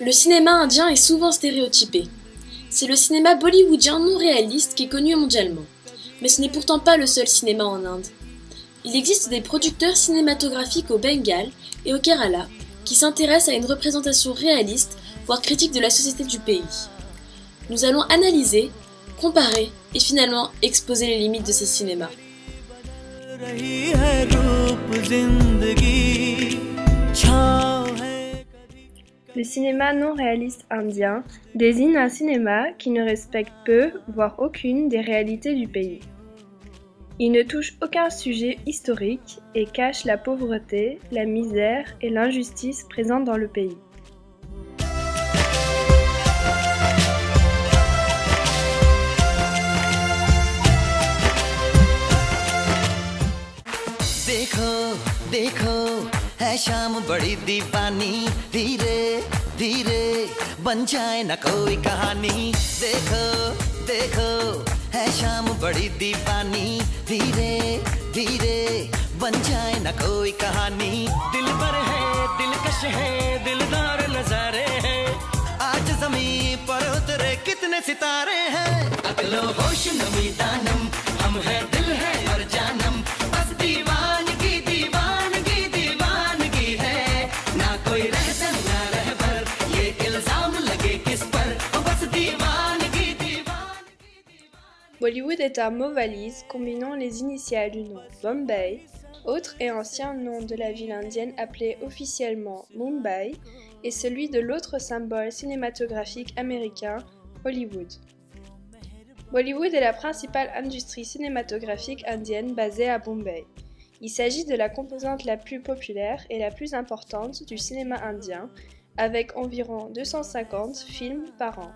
Le cinéma indien est souvent stéréotypé. C'est le cinéma bollywoodien non réaliste qui est connu mondialement. Mais ce n'est pourtant pas le seul cinéma en Inde. Il existe des producteurs cinématographiques au Bengale et au Kerala qui s'intéressent à une représentation réaliste, voire critique de la société du pays. Nous allons analyser, comparer et finalement exposer les limites de ces cinémas. Le cinéma non réaliste indien désigne un cinéma qui ne respecte peu, voire aucune des réalités du pays. Il ne touche aucun sujet historique et cache la pauvreté, la misère et l'injustice présentes dans le pays. देखो है शाम बड़ी दीवानी धीरे धीरे बन जाए न कोई कहानी देखो है शाम बड़ी दीवानी धीरे धीरे बन जाए न कोई कहानी दिल पर है दिलकश है दिलदार नजारे हैं आज जमीन पर उतरे कितने सितारे हैं अगलो होश नमी दानम हम है दिल है और जानम बस दीवानगी दीवानगी है ना कोई रहसन ना रहबर ये इल्जाम लगे किस पर बस दीवानगी Bollywood est un mot valise combinant les initiales du nom Bombay, autre et ancien nom de la ville indienne appelée officiellement Mumbai, et celui de l'autre symbole cinématographique américain, Hollywood. Bollywood est la principale industrie cinématographique indienne basée à Bombay. Il s'agit de la composante la plus populaire et la plus importante du cinéma indien, avec environ 250 films par an,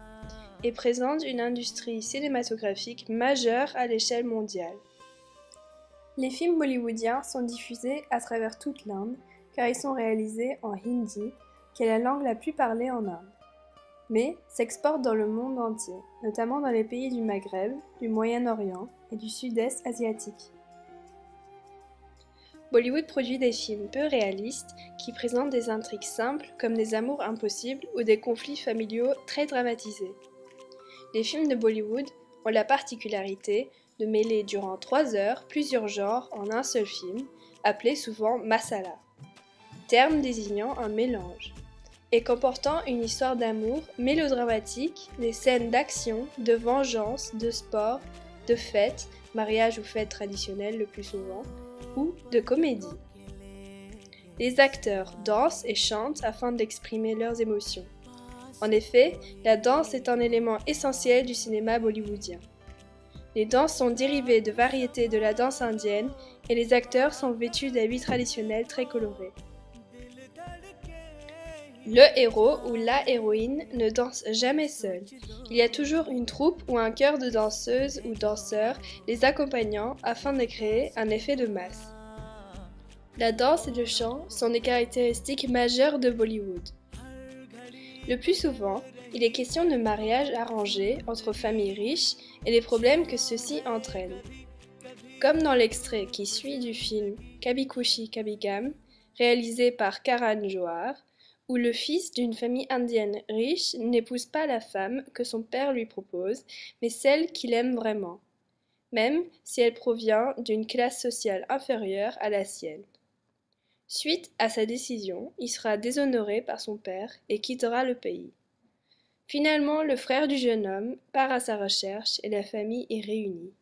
et présente une industrie cinématographique majeure à l'échelle mondiale. Les films bollywoodiens sont diffusés à travers toute l'Inde, car ils sont réalisés en hindi, qui est la langue la plus parlée en Inde, mais s'exportent dans le monde entier, notamment dans les pays du Maghreb, du Moyen-Orient et du Sud-Est asiatique. Bollywood produit des films peu réalistes qui présentent des intrigues simples comme des amours impossibles ou des conflits familiaux très dramatisés. Les films de Bollywood ont la particularité de mêler durant 3 heures plusieurs genres en un seul film, appelé souvent masala, terme désignant un mélange, et comportant une histoire d'amour mélodramatique, des scènes d'action, de vengeance, de sport, de fête, mariage ou fête traditionnelle le plus souvent, ou de comédie. Les acteurs dansent et chantent afin d'exprimer leurs émotions. En effet, la danse est un élément essentiel du cinéma bollywoodien. Les danses sont dérivées de variétés de la danse indienne et les acteurs sont vêtus d'habits traditionnels très colorés. Le héros ou la héroïne ne danse jamais seul. Il y a toujours une troupe ou un chœur de danseuses ou danseurs les accompagnant afin de créer un effet de masse. La danse et le chant sont des caractéristiques majeures de Bollywood. Le plus souvent, il est question de mariages arrangés entre familles riches et les problèmes que ceux-ci entraînent. Comme dans l'extrait qui suit du film Kabhi Khushi Kabhie Gham, réalisé par Karan Johar, où le fils d'une famille indienne riche n'épouse pas la femme que son père lui propose, mais celle qu'il aime vraiment, même si elle provient d'une classe sociale inférieure à la sienne. Suite à sa décision, il sera déshonoré par son père et quittera le pays. Finalement, le frère du jeune homme part à sa recherche et la famille est réunie.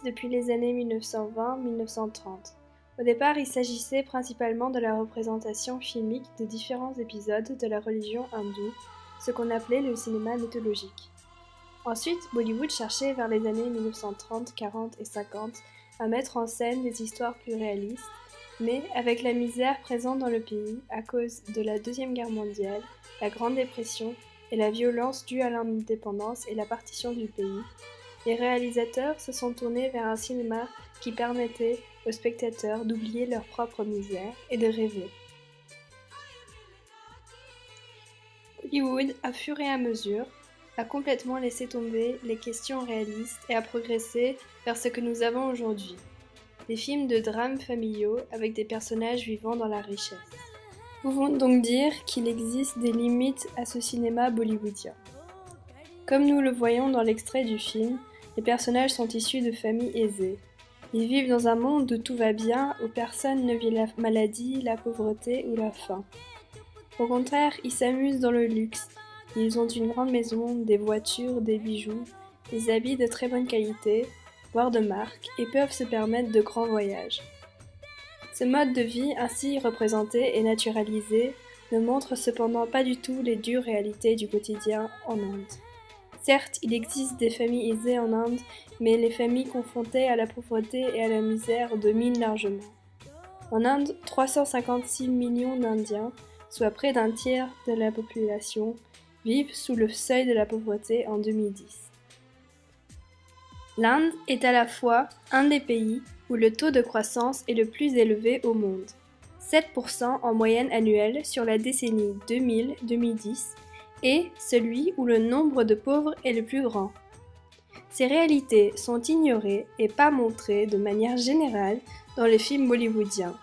depuis les années 1920-1930. Au départ, il s'agissait principalement de la représentation filmique de différents épisodes de la religion hindoue, ce qu'on appelait le cinéma mythologique. Ensuite, Bollywood cherchait vers les années 1930, 40 et 50 à mettre en scène des histoires plus réalistes, mais avec la misère présente dans le pays à cause de la Deuxième Guerre mondiale, la Grande Dépression et la violence due à l'indépendance et la partition du pays, les réalisateurs se sont tournés vers un cinéma qui permettait aux spectateurs d'oublier leur propre misère et de rêver. Hollywood, à fur et à mesure, a complètement laissé tomber les questions réalistes et a progressé vers ce que nous avons aujourd'hui. Des films de drames familiaux avec des personnages vivant dans la richesse. Nous pouvons donc dire qu'il existe des limites à ce cinéma bollywoodien. Comme nous le voyons dans l'extrait du film, les personnages sont issus de familles aisées. Ils vivent dans un monde où tout va bien, où personne ne vit la maladie, la pauvreté ou la faim. Au contraire, ils s'amusent dans le luxe. Ils ont une grande maison, des voitures, des bijoux, des habits de très bonne qualité, voire de marque, et peuvent se permettre de grands voyages. Ce mode de vie ainsi représenté et naturalisé ne montre cependant pas du tout les dures réalités du quotidien en Inde. Certes, il existe des familles aisées en Inde, mais les familles confrontées à la pauvreté et à la misère dominent largement. En Inde, 356 millions d'Indiens, soit près d'un tiers de la population, vivent sous le seuil de la pauvreté en 2010. L'Inde est à la fois un des pays où le taux de croissance est le plus élevé au monde, 7% en moyenne annuelle sur la décennie 2000-2010, et celui où le nombre de pauvres est le plus grand. Ces réalités sont ignorées et pas montrées de manière générale dans les films bollywoodiens.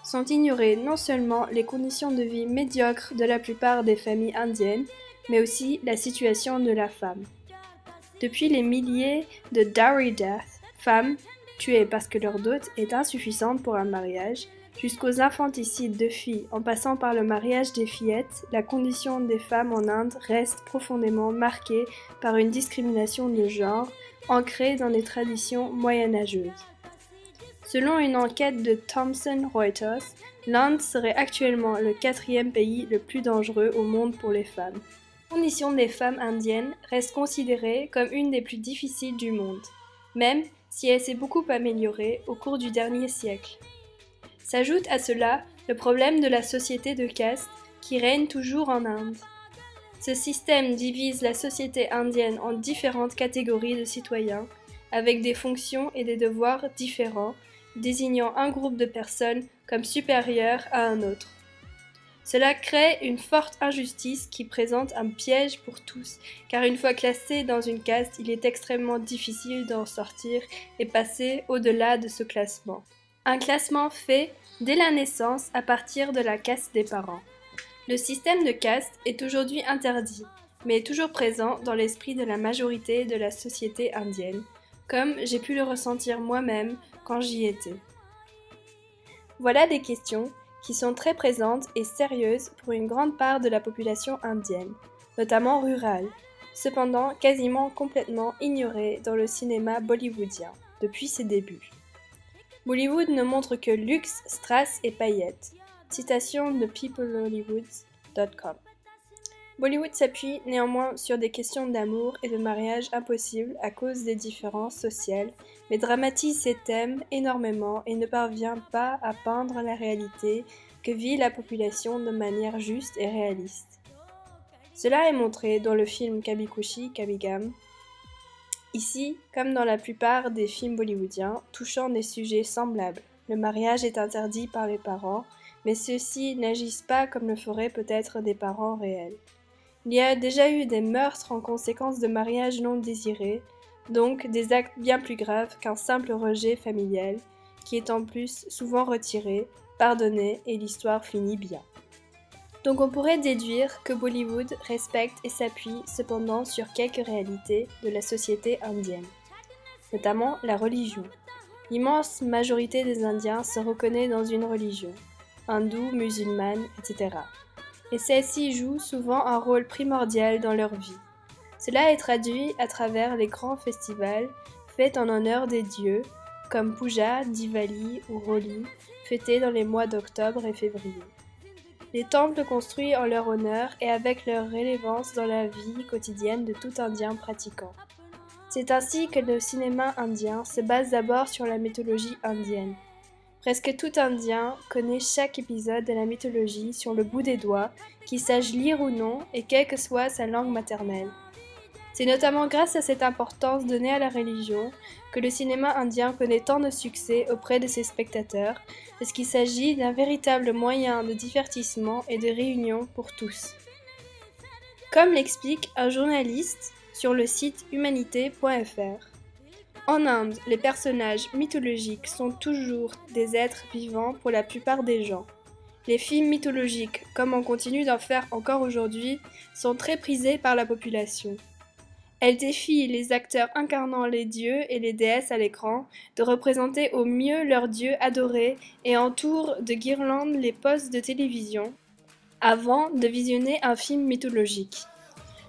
Sont ignorées non seulement les conditions de vie médiocres de la plupart des familles indiennes, mais aussi la situation de la femme. Depuis les milliers de dowry deaths, femmes tuées parce que leur dot est insuffisante pour un mariage, jusqu'aux infanticides de filles en passant par le mariage des fillettes, la condition des femmes en Inde reste profondément marquée par une discrimination de genre ancrée dans des traditions moyenâgeuses. Selon une enquête de Thomson Reuters, l'Inde serait actuellement le 4e pays le plus dangereux au monde pour les femmes. La condition des femmes indiennes reste considérée comme une des plus difficiles du monde, même si elle s'est beaucoup améliorée au cours du dernier siècle. S'ajoute à cela le problème de la société de caste qui règne toujours en Inde. Ce système divise la société indienne en différentes catégories de citoyens, avec des fonctions et des devoirs différents, désignant un groupe de personnes comme supérieur à un autre. Cela crée une forte injustice qui présente un piège pour tous, car une fois classé dans une caste, il est extrêmement difficile d'en sortir et passer au-delà de ce classement. Un classement fait dès la naissance à partir de la caste des parents. Le système de caste est aujourd'hui interdit, mais est toujours présent dans l'esprit de la majorité de la société indienne, comme j'ai pu le ressentir moi-même quand j'y étais. Voilà des questions qui sont très présentes et sérieuses pour une grande part de la population indienne, notamment rurale, cependant quasiment complètement ignorées dans le cinéma bollywoodien depuis ses débuts. Bollywood ne montre que luxe, strass et paillettes. Citation de peoplehollywood.com. Bollywood s'appuie néanmoins sur des questions d'amour et de mariage impossibles à cause des différences sociales, mais dramatise ces thèmes énormément et ne parvient pas à peindre la réalité que vit la population de manière juste et réaliste. Cela est montré dans le film Kabhi Khushi Kabhie Gham. Ici, comme dans la plupart des films bollywoodiens, touchant des sujets semblables. Le mariage est interdit par les parents, mais ceux-ci n'agissent pas comme le feraient peut-être des parents réels. Il y a déjà eu des meurtres en conséquence de mariages non désirés, donc des actes bien plus graves qu'un simple rejet familial, qui est en plus souvent retiré, pardonné et l'histoire finit bien. Donc on pourrait déduire que Bollywood respecte et s'appuie cependant sur quelques réalités de la société indienne, notamment la religion. L'immense majorité des Indiens se reconnaît dans une religion, hindoue, musulmane, etc. Et celle-ci joue souvent un rôle primordial dans leur vie. Cela est traduit à travers les grands festivals, faites en l'honneur des dieux, comme Puja, Diwali ou Holi, fêtés dans les mois d'octobre et février. Les temples construits en leur honneur et avec leur rélevance dans la vie quotidienne de tout Indien pratiquant. C'est ainsi que le cinéma indien se base d'abord sur la mythologie indienne. Presque tout Indien connaît chaque épisode de la mythologie sur le bout des doigts, qu'il sache lire ou non et quelle que soit sa langue maternelle. C'est notamment grâce à cette importance donnée à la religion que le cinéma indien connaît tant de succès auprès de ses spectateurs, parce qu'il s'agit d'un véritable moyen de divertissement et de réunion pour tous. Comme l'explique un journaliste sur le site humanité.fr. En Inde, les personnages mythologiques sont toujours des êtres vivants pour la plupart des gens. Les films mythologiques, comme on continue d'en faire encore aujourd'hui, sont très prisés par la population. Elles défient les acteurs incarnant les dieux et les déesses à l'écran de représenter au mieux leurs dieux adorés et entourent de guirlandes les postes de télévision avant de visionner un film mythologique.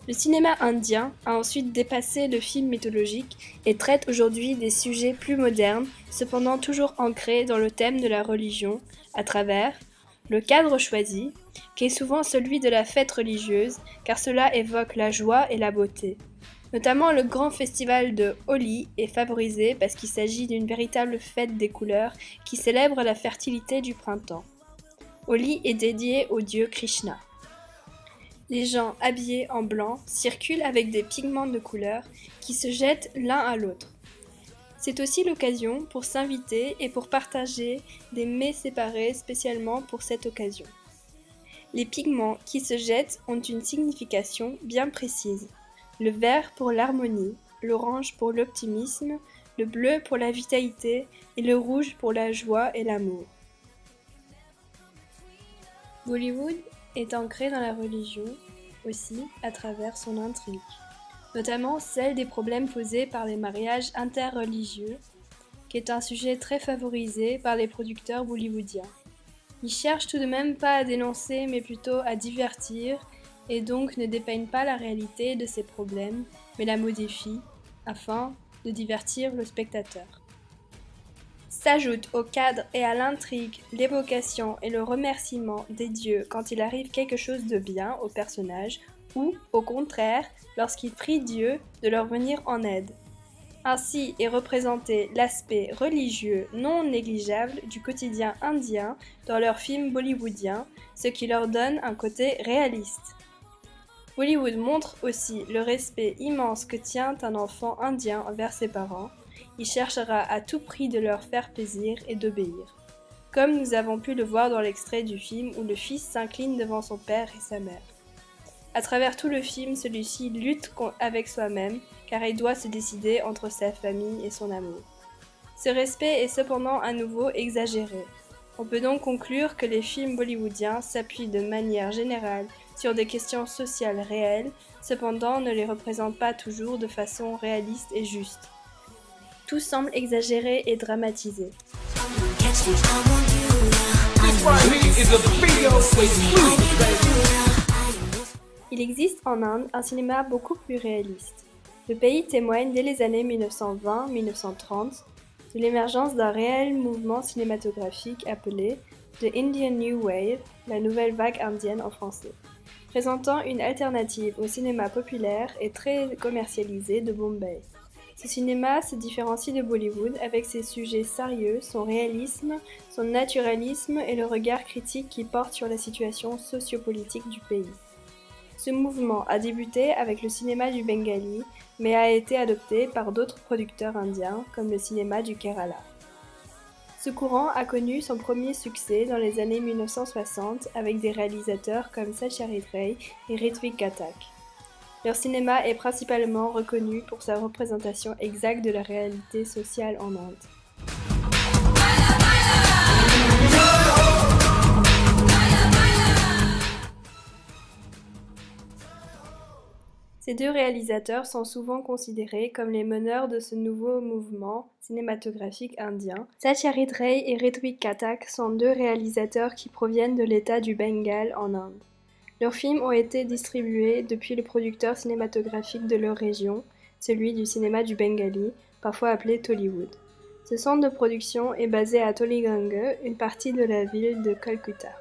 Le cinéma indien a ensuite dépassé le film mythologique et traite aujourd'hui des sujets plus modernes, cependant toujours ancrés dans le thème de la religion, à travers le cadre choisi, qui est souvent celui de la fête religieuse, car cela évoque la joie et la beauté. Notamment le grand festival de Holi est favorisé parce qu'il s'agit d'une véritable fête des couleurs qui célèbre la fertilité du printemps. Holi est dédié au dieu Krishna. Les gens habillés en blanc circulent avec des pigments de couleur qui se jettent l'un à l'autre. C'est aussi l'occasion pour s'inviter et pour partager des mets séparés spécialement pour cette occasion. Les pigments qui se jettent ont une signification bien précise. Le vert pour l'harmonie, l'orange pour l'optimisme, le bleu pour la vitalité et le rouge pour la joie et l'amour. Bollywood est ancré dans la religion aussi à travers son intrigue, notamment celle des problèmes posés par les mariages interreligieux, qui est un sujet très favorisé par les producteurs bollywoodiens. Ils cherchent tout de même pas à dénoncer mais plutôt à divertir et donc ne dépeignent pas la réalité de ces problèmes, mais la modifient, afin de divertir le spectateur. S'ajoutent au cadre et à l'intrigue l'évocation et le remerciement des dieux quand il arrive quelque chose de bien au personnage, ou, au contraire, lorsqu'ils prient Dieu de leur venir en aide. Ainsi est représenté l'aspect religieux non négligeable du quotidien indien dans leurs films bollywoodiens, ce qui leur donne un côté réaliste. Bollywood montre aussi le respect immense que tient un enfant indien envers ses parents. Il cherchera à tout prix de leur faire plaisir et d'obéir. Comme nous avons pu le voir dans l'extrait du film où le fils s'incline devant son père et sa mère. À travers tout le film, celui-ci lutte avec soi-même car il doit se décider entre sa famille et son amour. Ce respect est cependant à nouveau exagéré. On peut donc conclure que les films bollywoodiens s'appuient de manière générale sur des questions sociales réelles, cependant ne les représentent pas toujours de façon réaliste et juste. Tout semble exagéré et dramatisé. Il existe en Inde un cinéma beaucoup plus réaliste. Le pays témoigne dès les années 1920-1930 de l'émergence d'un réel mouvement cinématographique appelé The Indian New Wave, la nouvelle vague indienne en français, présentant une alternative au cinéma populaire et très commercialisé de Bombay. Ce cinéma se différencie de Bollywood avec ses sujets sérieux, son réalisme, son naturalisme et le regard critique qu'il porte sur la situation sociopolitique du pays. Ce mouvement a débuté avec le cinéma du Bengali, mais a été adopté par d'autres producteurs indiens, comme le cinéma du Kerala. Ce courant a connu son premier succès dans les années 1960 avec des réalisateurs comme Satyajit Ray et Ritwik Ghatak. Leur cinéma est principalement reconnu pour sa représentation exacte de la réalité sociale en Inde. Ces deux réalisateurs sont souvent considérés comme les meneurs de ce nouveau mouvement cinématographique indien. Satyajit Ray et Ritwik Ghatak sont deux réalisateurs qui proviennent de l'État du Bengale en Inde. Leurs films ont été distribués depuis le producteur cinématographique de leur région, celui du cinéma du Bengali, parfois appelé Tollywood. Ce centre de production est basé à Tollygunge, une partie de la ville de Calcutta.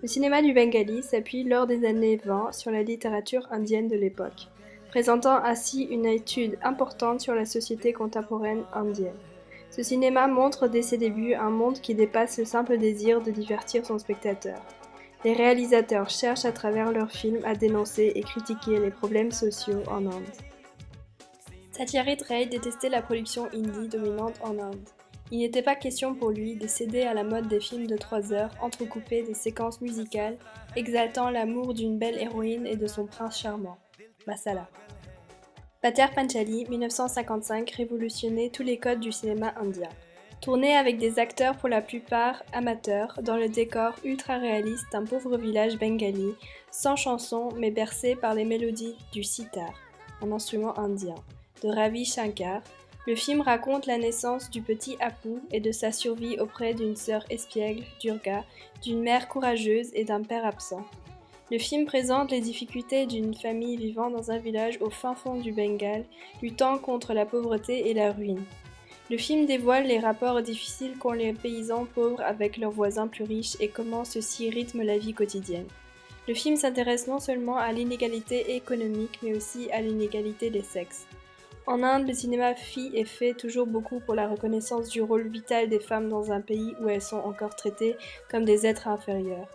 Le cinéma du Bengali s'appuie lors des années 20 sur la littérature indienne de l'époque, présentant ainsi une étude importante sur la société contemporaine indienne. Ce cinéma montre dès ses débuts un monde qui dépasse le simple désir de divertir son spectateur. Les réalisateurs cherchent à travers leurs films à dénoncer et critiquer les problèmes sociaux en Inde. Satyajit Ray détestait la production indie dominante en Inde. Il n'était pas question pour lui de céder à la mode des films de 3 heures entrecoupés de séquences musicales exaltant l'amour d'une belle héroïne et de son prince charmant, Masala. Pater Panchali, 1955, révolutionnait tous les codes du cinéma indien. Tourné avec des acteurs pour la plupart amateurs, dans le décor ultra-réaliste d'un pauvre village bengali, sans chansons mais bercé par les mélodies du sitar, un instrument indien, de Ravi Shankar, le film raconte la naissance du petit Apu et de sa survie auprès d'une sœur espiègle, Durga, d'une mère courageuse et d'un père absent. Le film présente les difficultés d'une famille vivant dans un village au fin fond du Bengale, luttant contre la pauvreté et la ruine. Le film dévoile les rapports difficiles qu'ont les paysans pauvres avec leurs voisins plus riches et comment ceux-ci rythment la vie quotidienne. Le film s'intéresse non seulement à l'inégalité économique, mais aussi à l'inégalité des sexes. En Inde, le cinéma fit et fait toujours beaucoup pour la reconnaissance du rôle vital des femmes dans un pays où elles sont encore traitées comme des êtres inférieurs.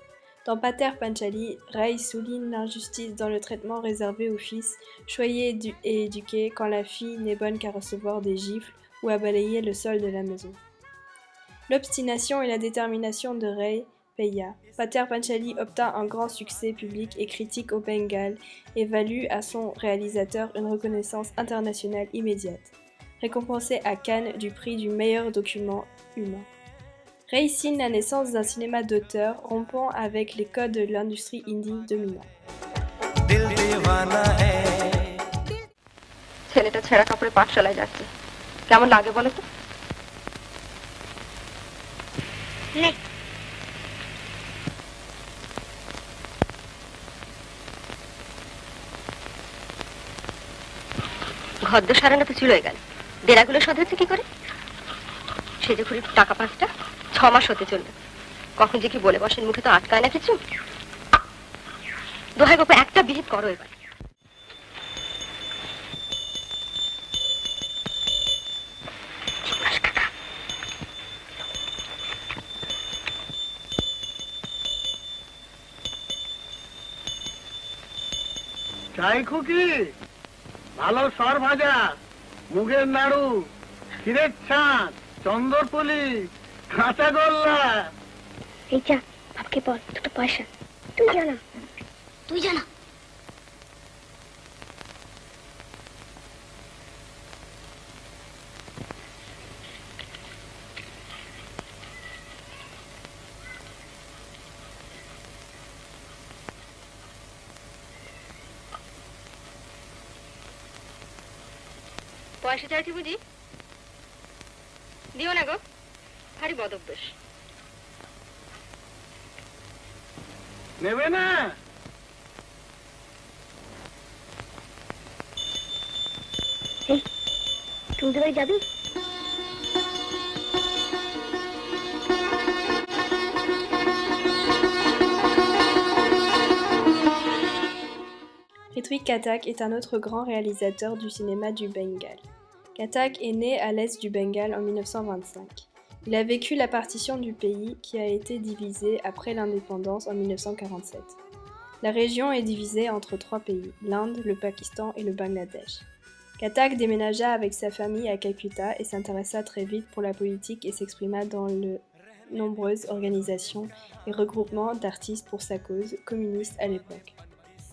Dans Pater Panchali, Ray souligne l'injustice dans le traitement réservé aux fils, choyés et éduqués quand la fille n'est bonne qu'à recevoir des gifles ou à balayer le sol de la maison. L'obstination et la détermination de Ray paya. Pater Panchali obtint un grand succès public et critique au Bengale et valut à son réalisateur une reconnaissance internationale immédiate, récompensé à Cannes du prix du meilleur document humain. Ray signe la naissance d'un cinéma d'auteur rompant avec les codes de l'industrie indie dominante. ছেলেটা ছেঁড়া কাপড়ে পাঠশালায় যাচ্ছে কেমন লাগে বলো তো ঘরদোর সারানো তো চুলোয় গেল ডেরাগুলো সাধাচ্ছে কি করে সে যে ঘুরি টাকা 5টা 6 মাস হতে চলবে কখন যে কি বলে বসেন মুখে তো আটকায় না কিছু দোহাই গো একটা বিহিত করো এবার চাই খুকি ভালো সর ভাজা মুগের নাড়ু ক্ষীরের ছাঁচ চন্দরপুলি কাঁচা গোল্লা এই যা বাপকে বল দুটো পয়সা তুই জানা পয়সা চাইছি বুঝি দিও না গো ভারী বদ অভ্যেস নেবে না তুই বাড়ি যাবি Ritwik Katak est un autre grand réalisateur du cinéma du Bengale. Katak est né à l'est du Bengale en 1925. Il a vécu la partition du pays qui a été divisée après l'indépendance en 1947. La région est divisée entre 3 pays, l'Inde, le Pakistan et le Bangladesh. Katak déménagea avec sa famille à Calcutta et s'intéressa très vite pour la politique et s'exprima dans de nombreuses organisations et regroupements d'artistes pour sa cause, communiste à l'époque.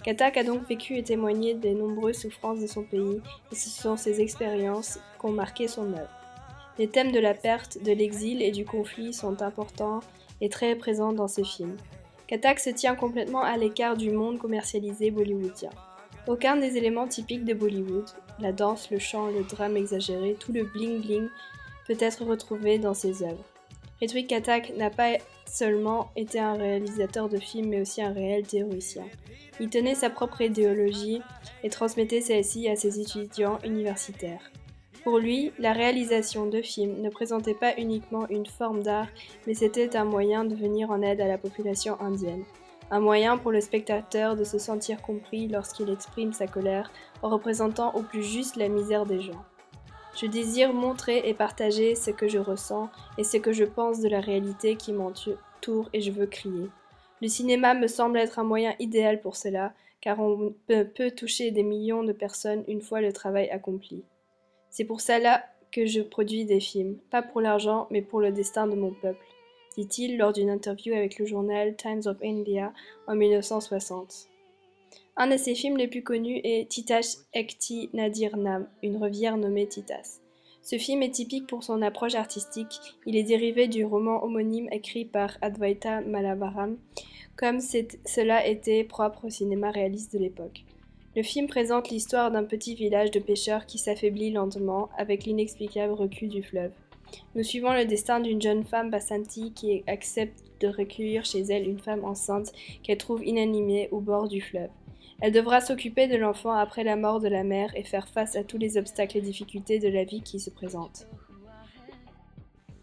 Katak a donc vécu et témoigné des nombreuses souffrances de son pays et ce sont ces expériences qui ont marqué son œuvre. Les thèmes de la perte, de l'exil et du conflit sont importants et très présents dans ses films. Katak se tient complètement à l'écart du monde commercialisé bollywoodien. Aucun des éléments typiques de Bollywood, la danse, le chant, le drame exagéré, tout le bling-bling peut être retrouvé dans ses œuvres. Ritwik Katak n'a pas seulement été un réalisateur de films mais aussi un réel théoricien. Il tenait sa propre idéologie et transmettait celle-ci à ses étudiants universitaires. Pour lui, la réalisation de films ne présentait pas uniquement une forme d'art, mais c'était un moyen de venir en aide à la population indienne. Un moyen pour le spectateur de se sentir compris lorsqu'il exprime sa colère en représentant au plus juste la misère des gens. Je désire montrer et partager ce que je ressens et ce que je pense de la réalité qui m'entoure et je veux crier. Le cinéma me semble être un moyen idéal pour cela, car on peut toucher des millions de personnes une fois le travail accompli. C'est pour cela que je produis des films, pas pour l'argent, mais pour le destin de mon peuple, dit-il lors d'une interview avec le journal Times of India en 1960. Un de ses films les plus connus est Titas Ekti Nadir Nam, une rivière nommée Titas. Ce film est typique pour son approche artistique, il est dérivé du roman homonyme écrit par Advaita Malavaram, comme cela était propre au cinéma réaliste de l'époque. Le film présente l'histoire d'un petit village de pêcheurs qui s'affaiblit lentement avec l'inexplicable recul du fleuve. Nous suivons le destin d'une jeune femme Basanti qui accepte de recueillir chez elle une femme enceinte qu'elle trouve inanimée au bord du fleuve. Elle devra s'occuper de l'enfant après la mort de la mère et faire face à tous les obstacles et difficultés de la vie qui se présentent.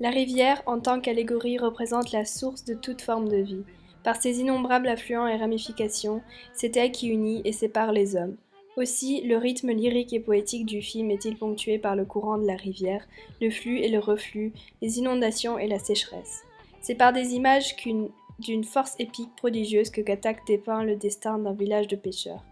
La rivière, en tant qu'allégorie, représente la source de toute forme de vie. Par ses innombrables affluents et ramifications, c'est elle qui unit et sépare les hommes. Aussi, le rythme lyrique et poétique du film est-il ponctué par le courant de la rivière, le flux et le reflux, les inondations et la sécheresse. C'est par des images d'une force épique prodigieuse que Ghatak dépeint le destin d'un village de pêcheurs.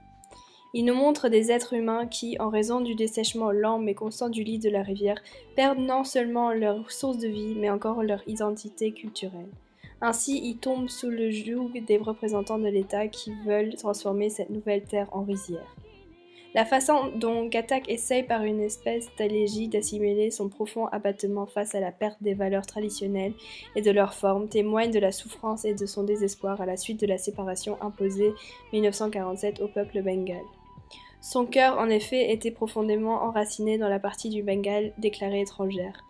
Il nous montre des êtres humains qui, en raison du dessèchement lent mais constant du lit de la rivière, perdent non seulement leur source de vie, mais encore leur identité culturelle. Ainsi, ils tombent sous le joug des représentants de l'État qui veulent transformer cette nouvelle terre en rizière. La façon dont Ghatak essaye par une espèce d'allégie d'assimiler son profond abattement face à la perte des valeurs traditionnelles et de leur forme témoigne de la souffrance et de son désespoir à la suite de la séparation imposée 1947 au peuple bengal. Son cœur, en effet, était profondément enraciné dans la partie du Bengale déclarée étrangère.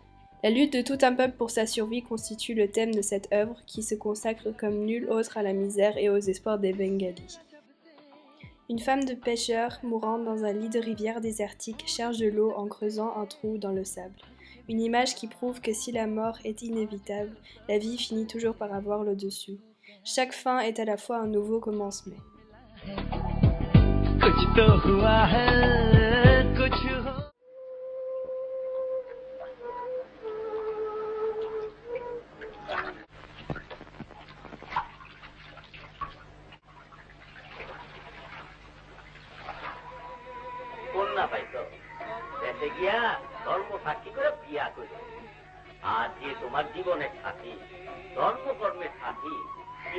La lutte de tout un peuple pour sa survie constitue le thème de cette œuvre qui se consacre comme nulle autre à la misère et aux espoirs des Bengalis. Une femme de pêcheur, mourant dans un lit de rivière désertique, cherche de l'eau en creusant un trou dans le sable. Une image qui prouve que si la mort est inévitable, la vie finit toujours par avoir le dessus. Chaque fin est à la fois un nouveau commencement. কন্যা পাইতো দেশে গিয়া ধর্ম সাক্ষী করে বিয়া করবে আর যে তোমার জীবনের সাথী ধর্মকর্মের সাথী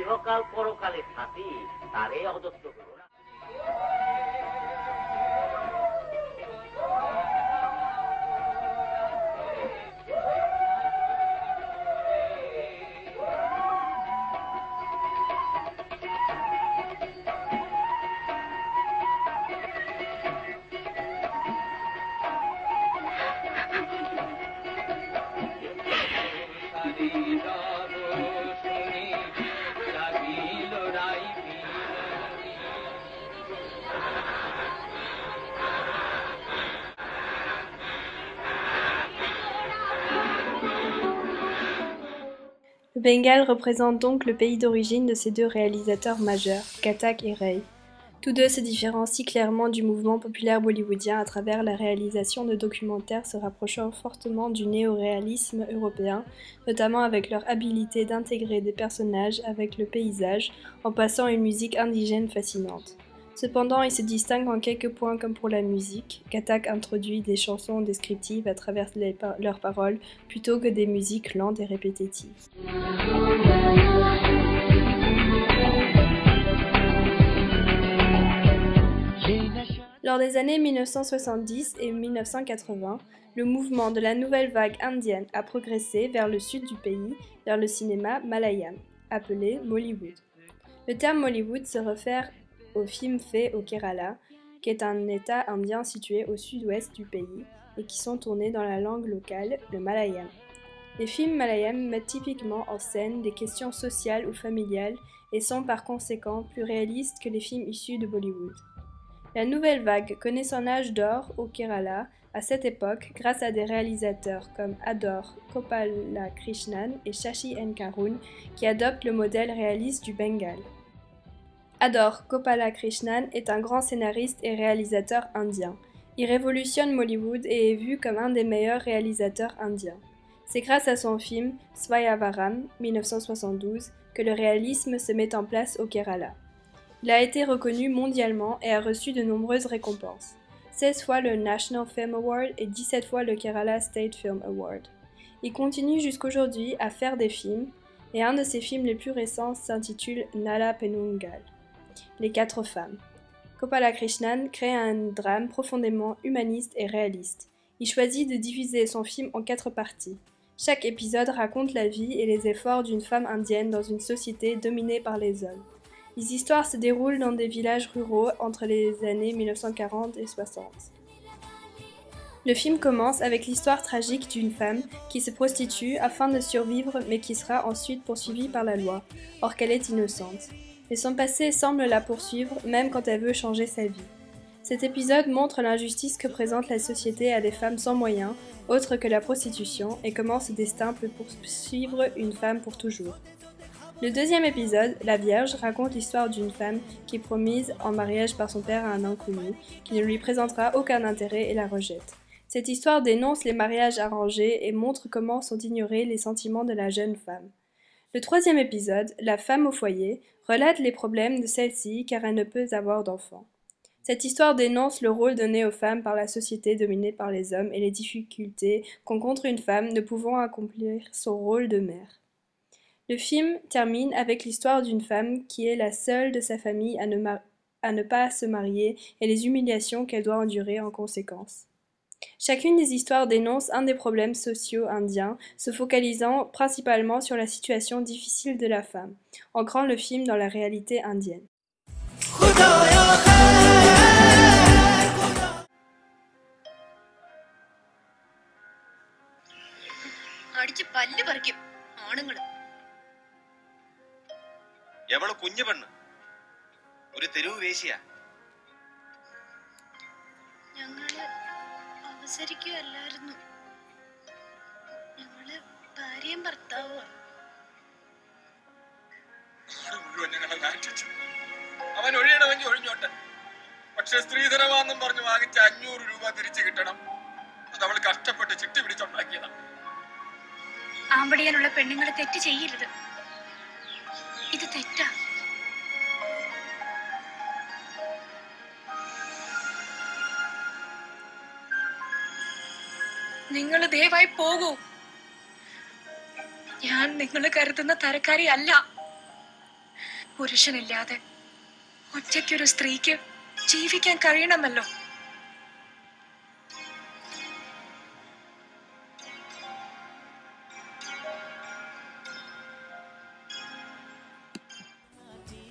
ইহকাল পরকালের সাথী তারে অযত্ন করো না। Le Bengale représente donc le pays d'origine de ces deux réalisateurs majeurs, Ghatak et Ray. Tous deux se différencient clairement du mouvement populaire bollywoodien à travers la réalisation de documentaires se rapprochant fortement du néo-réalisme européen, notamment avec leur habilité d'intégrer des personnages avec le paysage, en passant une musique indigène fascinante. Cependant, ils se distinguent en quelques points comme pour la musique. Ghatak introduit des chansons descriptives à travers leurs paroles plutôt que des musiques lentes et répétitives. Lors des années 1970 et 1980, le mouvement de la nouvelle vague indienne a progressé vers le sud du pays, vers le cinéma malayam, appelé Mollywood. Le terme Mollywood se réfère aux films faits au Kerala, qui est un état indien situé au sud-ouest du pays et qui sont tournés dans la langue locale, le malayam. Les films malayam mettent typiquement en scène des questions sociales ou familiales et sont par conséquent plus réalistes que les films issus de Bollywood. La nouvelle vague connaît son âge d'or au Kerala à cette époque grâce à des réalisateurs comme Adore Gopalakrishnan et Shashi N. Karun qui adoptent le modèle réaliste du Bengale. Adore Gopalakrishnan est un grand scénariste et réalisateur indien. Il révolutionne Mollywood et est vu comme un des meilleurs réalisateurs indiens. C'est grâce à son film Swayavaram 1972 que le réalisme se met en place au Kerala. Il a été reconnu mondialement et a reçu de nombreuses récompenses. 16 fois le National Film Award et 17 fois le Kerala State Film Award. Il continue jusqu'aujourd'hui à faire des films et un de ses films les plus récents s'intitule Nala Penungal, Les 4 femmes. Gopalakrishnan crée un drame profondément humaniste et réaliste. Il choisit de diviser son film en 4 parties. Chaque épisode raconte la vie et les efforts d'une femme indienne dans une société dominée par les hommes. Les histoires se déroulent dans des villages ruraux entre les années 1940 et 60. Le film commence avec l'histoire tragique d'une femme qui se prostitue afin de survivre mais qui sera ensuite poursuivie par la loi, or qu'elle est innocente. Mais son passé semble la poursuivre même quand elle veut changer sa vie. Cet épisode montre l'injustice que présente la société à des femmes sans moyens, autres que la prostitution, et comment ce destin peut poursuivre une femme pour toujours. Le deuxième épisode, La Vierge, raconte l'histoire d'une femme qui est promise en mariage par son père à un inconnu, qui ne lui présentera aucun intérêt et la rejette. Cette histoire dénonce les mariages arrangés et montre comment sont ignorés les sentiments de la jeune femme. Le troisième épisode, La femme au foyer, relate les problèmes de celle-ci car elle ne peut avoir d'enfants. Cette histoire dénonce le rôle donné aux femmes par la société dominée par les hommes et les difficultés qu'encontre une femme ne pouvant accomplir son rôle de mère. Le film termine avec l'histoire d'une femme qui est la seule de sa famille à ne pas se marier et les humiliations qu'elle doit endurer en conséquence. Chacune des histoires dénonce un des problèmes sociaux indiens, se focalisant principalement sur la situation difficile de la femme, ancrant le film dans la réalité indienne. എവള് കുഞ്ഞു പെണ്ണ് ഒരു തെരുവ് വേശിയാ ഞങ്ങള് അവസരിക്കുകയല്ലായിരുന്നു ഞങ്ങള് ഭാര്യയും ഭർത്താവുമാ മുഴുവൻ ഞങ്ങളെ നാറ്റിച്ചു അവൻ ഒഴിയണമെങ്കിൽ ഒഴിഞ്ഞോട്ടെ പക്ഷെ സ്ത്രീധനമാണെന്നും പറഞ്ഞു വാങ്ങിച്ച 500 രൂപ തിരിച്ചു കിട്ടണം അത് അവൾ കഷ്ടപ്പെട്ട് ചിട്ടി പിടിച്ചുണ്ടാക്കിയതാണ് ആമ്പടിയാനുള്ള പെണ്ണുങ്ങളെ തെറ്റ് ചെയ്യരുത് ഇത് തെറ്റാ നിങ്ങൾ ദയവായി പോകൂ ഞാൻ നിങ്ങൾ കരുതുന്ന തരക്കാരി അല്ല പുരുഷനില്ലാതെ ഒറ്റയ്ക്കൊരു സ്ത്രീക്ക് ജീവിക്കാൻ കഴിയണമല്ലോ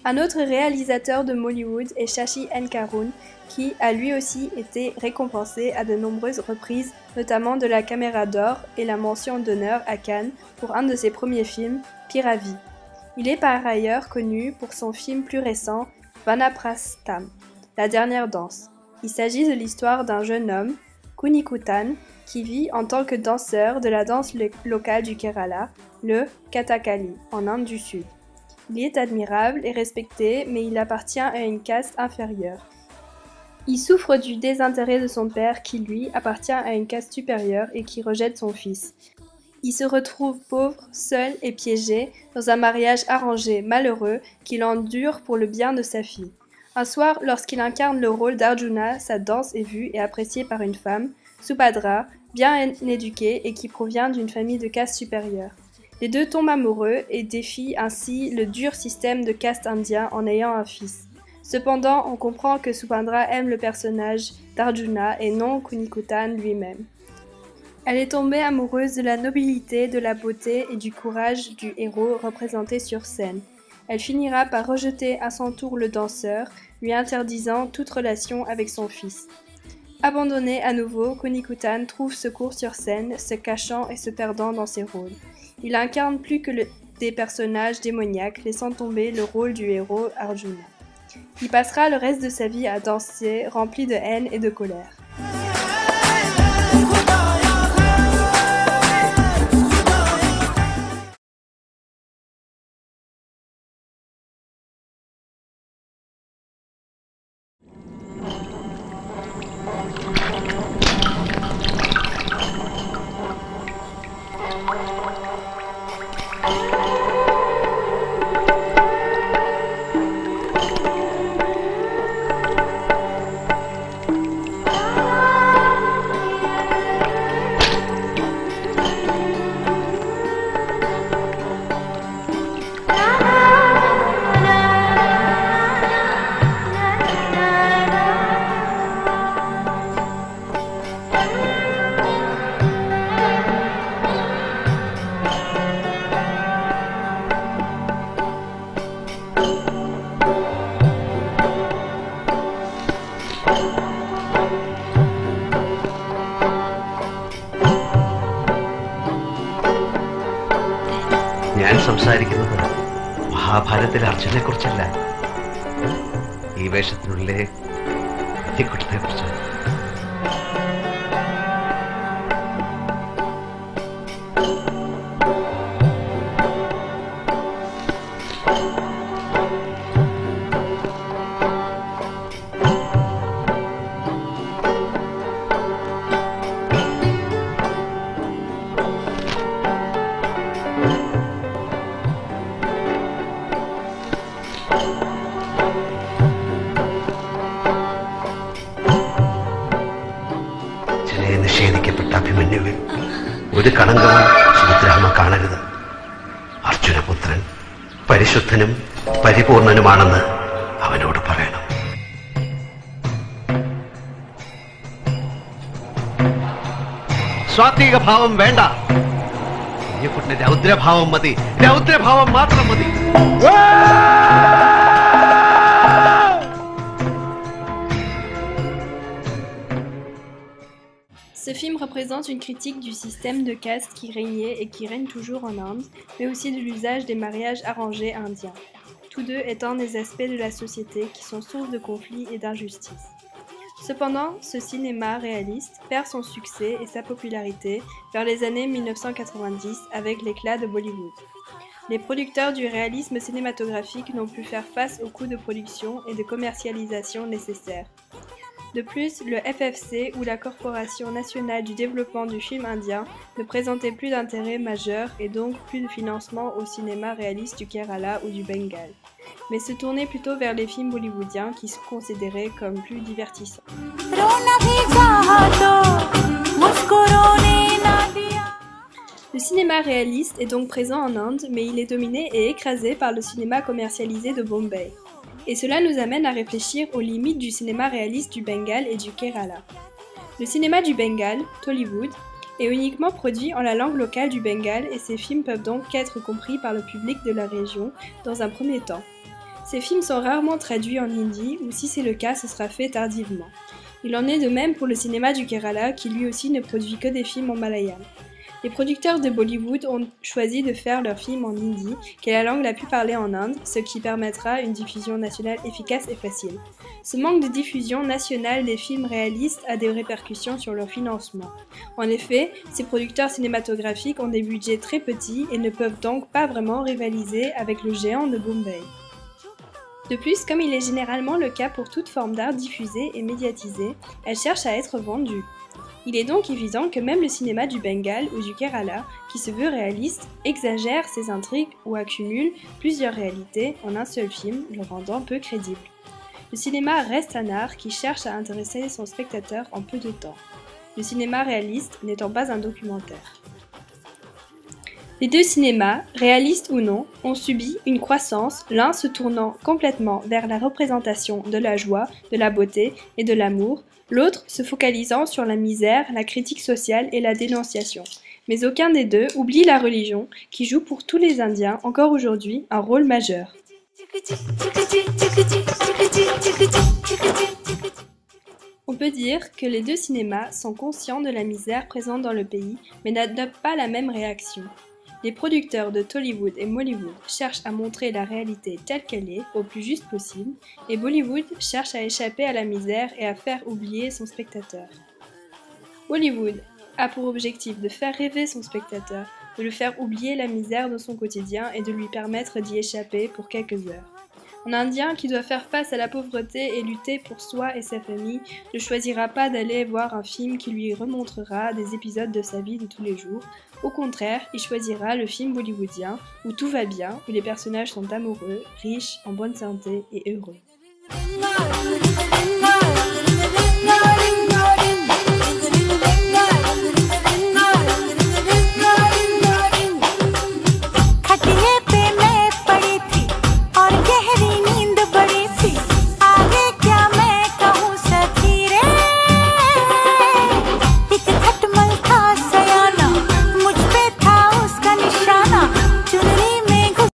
Un autre réalisateur de Mollywood est Shashi N. Karun, qui a lui aussi été récompensé à de nombreuses reprises, notamment de la Caméra d'Or et la mention d'honneur à Cannes pour un de ses premiers films, Piravi. Il est par ailleurs connu pour son film plus récent, Vanaprastham, La dernière danse. Il s'agit de l'histoire d'un jeune homme, Kunikutan, qui vit en tant que danseur de la danse locale du Kerala, le Kathakali, en Inde du Sud. Il est admirable et respecté, mais il appartient à une caste inférieure. Il souffre du désintérêt de son père qui, lui, appartient à une caste supérieure et qui rejette son fils. Il se retrouve pauvre, seul et piégé dans un mariage arrangé malheureux qu'il endure pour le bien de sa fille. Un soir, lorsqu'il incarne le rôle d'Arjuna, sa danse est vue et appréciée par une femme, Subhadra, bien éduquée et qui provient d'une famille de caste supérieure. Les deux tombent amoureux et défient ainsi le dur système de caste indien en ayant un fils. Cependant, on comprend que Subhadra aime le personnage d'Arjuna et non Kunikutan lui-même. Elle est tombée amoureuse de la nobilité, de la beauté et du courage du héros représenté sur scène. Elle finira par rejeter à son tour le danseur, lui interdisant toute relation avec son fils. Abandonné à nouveau, Kunikutan trouve secours sur scène, se cachant et se perdant dans ses rôles. Il incarne plus que des personnages démoniaques, laissant tomber le rôle du héros Arjuna. Il passera le reste de sa vie à danser, rempli de haine et de colère. ഞാൻ സംസാരിക്കുന്നത് മഹാഭാരതത്തിലെ അർജുനെ കുറിച്ചല്ല, ഈ വേഷത്തിനുള്ളിലെ കുട്ടിയെ കുറിച്ചാണ്. നിഷേധിക്കപ്പെട്ട അഭിമന്യുവിൽ ഒരു കളങ്കവും സുഭദ്രാമ കാണരുത്. അർജുനപുത്രൻ പരിശുദ്ധനും പരിപൂർണനുമാണെന്ന് അവനോട് പറയണം. സ്വാത്വിക ഭാവം വേണ്ട, കുഞ്ഞുകുട്ടിന് രൗദ്രഭാവം മതി, രൗദ്രഭാവം മാത്രം മതി. Ce film représente une critique du système de caste qui régnait et qui règne toujours en Inde, mais aussi de l'usage des mariages arrangés indiens, tous deux étant des aspects de la société qui sont source de conflits et d'injustices. Cependant, ce cinéma réaliste perd son succès et sa popularité vers les années 1990 avec l'éclat de Bollywood. Les producteurs du réalisme cinématographique n'ont pu faire face aux coûts de production et de commercialisation nécessaires. De plus, le FFC ou la Corporation nationale du développement du film indien ne présentait plus d'intérêt majeur et donc plus de financement au cinéma réaliste du Kerala ou du Bengale, mais se tournait plutôt vers les films bollywoodiens qui sont considérés comme plus divertissants. Le cinéma réaliste est donc présent en Inde, mais il est dominé et écrasé par le cinéma commercialisé de Bombay. Et cela nous amène à réfléchir aux limites du cinéma réaliste du Bengale et du Kerala. Le cinéma du Bengale, Tollywood, est uniquement produit en la langue locale du Bengale et ces films peuvent donc être compris par le public de la région dans un premier temps. Ces films sont rarement traduits en hindi ou si c'est le cas, ce sera fait tardivement. Il en est de même pour le cinéma du Kerala qui lui aussi ne produit que des films en malayalam. Les producteurs de Bollywood ont choisi de faire leurs films en hindi, qui est la langue la plus parlée en Inde, ce qui permettra une diffusion nationale efficace et facile. Ce manque de diffusion nationale des films réalistes a des répercussions sur leur financement. En effet, ces producteurs cinématographiques ont des budgets très petits et ne peuvent donc pas vraiment rivaliser avec le géant de Bombay. De plus, comme il est généralement le cas pour toute forme d'art diffusée et médiatisée, elle cherche à être vendue. Il est donc évident que même le cinéma du Bengale ou du Kerala, qui se veut réaliste, exagère ses intrigues ou accumule plusieurs réalités en un seul film, le rendant peu crédible. Le cinéma reste un art qui cherche à intéresser son spectateur en peu de temps, le cinéma réaliste n'étant pas un documentaire. Les deux cinémas, réalistes ou non, ont subi une croissance, l'un se tournant complètement vers la représentation de la joie, de la beauté et de l'amour, l'autre se focalisant sur la misère, la critique sociale et la dénonciation. Mais aucun des deux oublie la religion, qui joue pour tous les Indiens encore aujourd'hui un rôle majeur. On peut dire que les deux cinémas sont conscients de la misère présente dans le pays, mais n'adoptent pas la même réaction. Les producteurs de Tollywood et Mollywood cherchent à montrer la réalité telle qu'elle est, au plus juste possible, et Bollywood cherche à échapper à la misère et à faire oublier son spectateur. Bollywood a pour objectif de faire rêver son spectateur, de le faire oublier la misère de son quotidien et de lui permettre d'y échapper pour quelques heures. Un Indien qui doit faire face à la pauvreté et lutter pour soi et sa famille ne choisira pas d'aller voir un film qui lui remontrera des épisodes de sa vie de tous les jours. Au contraire, il choisira le film bollywoodien où tout va bien, où les personnages sont amoureux, riches, en bonne santé et heureux.